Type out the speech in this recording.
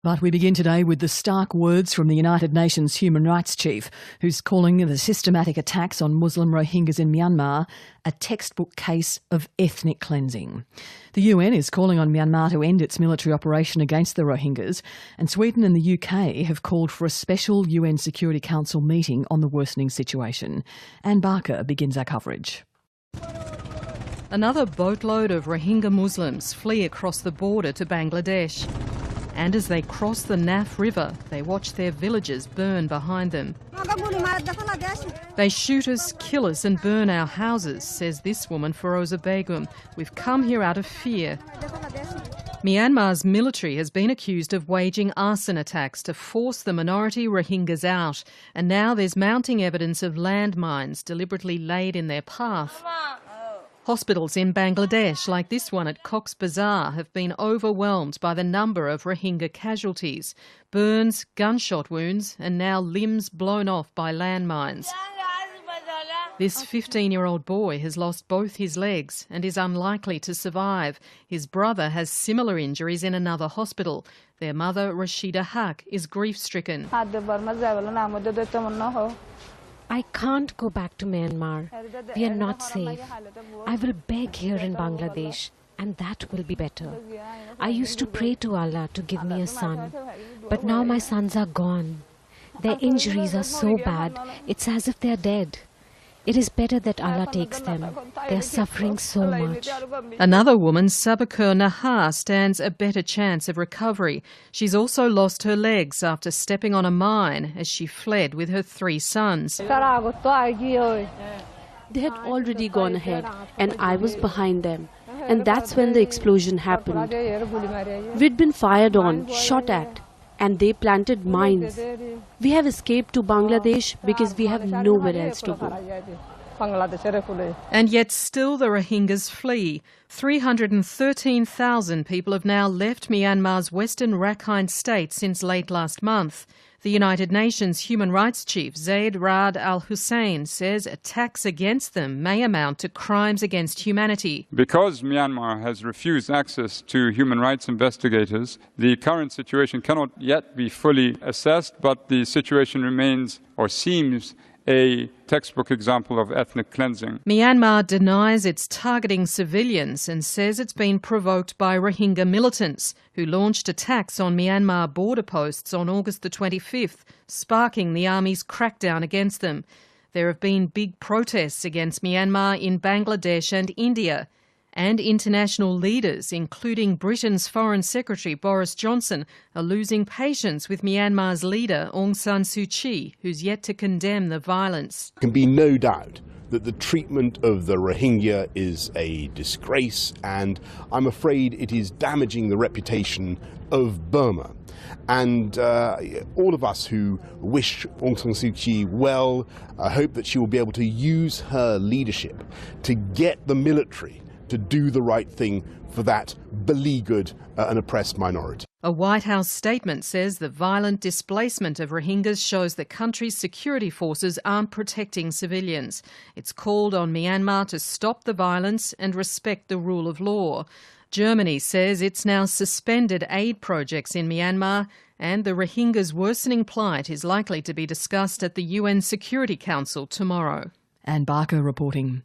But we begin today with the stark words from the United Nations Human Rights Chief, who's calling the systematic attacks on Muslim Rohingyas in Myanmar a textbook case of ethnic cleansing. The UN is calling on Myanmar to end its military operation against the Rohingyas, and Sweden and the UK have called for a special UN Security Council meeting on the worsening situation. Anne Barker begins our coverage. Another boatload of Rohingya Muslims flee across the border to Bangladesh. And as they cross the Naf River, they watch their villages burn behind them. They shoot us, kill us and burn our houses, says this woman, Feroza Begum. We've come here out of fear. Myanmar's military has been accused of waging arson attacks to force the minority Rohingyas out, and now there's mounting evidence of landmines deliberately laid in their path. Hospitals in Bangladesh, like this one at Cox's Bazar, have been overwhelmed by the number of Rohingya casualties. Burns, gunshot wounds and now limbs blown off by landmines. This 15-year-old boy has lost both his legs and is unlikely to survive. His brother has similar injuries in another hospital. Their mother, Rashida Haq, is grief-stricken. I can't go back to Myanmar. We are not safe. I will beg here in Bangladesh, and that will be better. I used to pray to Allah to give me a son, but now my sons are gone. Their injuries are so bad, it's as if they are dead. It is better that Allah takes them. They are suffering so much. Another woman, Sabakur Nahar, stands a better chance of recovery. She's also lost her legs after stepping on a mine as she fled with her 3 sons. They had already gone ahead and I was behind them. And that's when the explosion happened. We'd been fired on, shot at, and they planted mines. We have escaped to Bangladesh because we have nowhere else to go. And yet still the Rohingyas flee. 313,000 people have now left Myanmar's western Rakhine state since late last month. The United Nations Human Rights Chief Zaid Ra'ad Al Hussein says attacks against them may amount to crimes against humanity. Because Myanmar has refused access to human rights investigators, the current situation cannot yet be fully assessed, but the situation remains or seems a textbook example of ethnic cleansing. Myanmar denies it's targeting civilians and says it's been provoked by Rohingya militants who launched attacks on Myanmar border posts on August the 25th, sparking the army's crackdown against them. There have been big protests against Myanmar in Bangladesh and India. And international leaders, including Britain's Foreign Secretary Boris Johnson, are losing patience with Myanmar's leader Aung San Suu Kyi, who's yet to condemn the violence. There can be no doubt that the treatment of the Rohingya is a disgrace, and I'm afraid it is damaging the reputation of Burma. And all of us who wish Aung San Suu Kyi well hope that she will be able to use her leadership to get the military to do the right thing for that beleaguered and oppressed minority. A White House statement says the violent displacement of Rohingyas shows the country's security forces aren't protecting civilians. It's called on Myanmar to stop the violence and respect the rule of law. Germany says it's now suspended aid projects in Myanmar, and the Rohingyas' worsening plight is likely to be discussed at the UN Security Council tomorrow. Anne Barker reporting.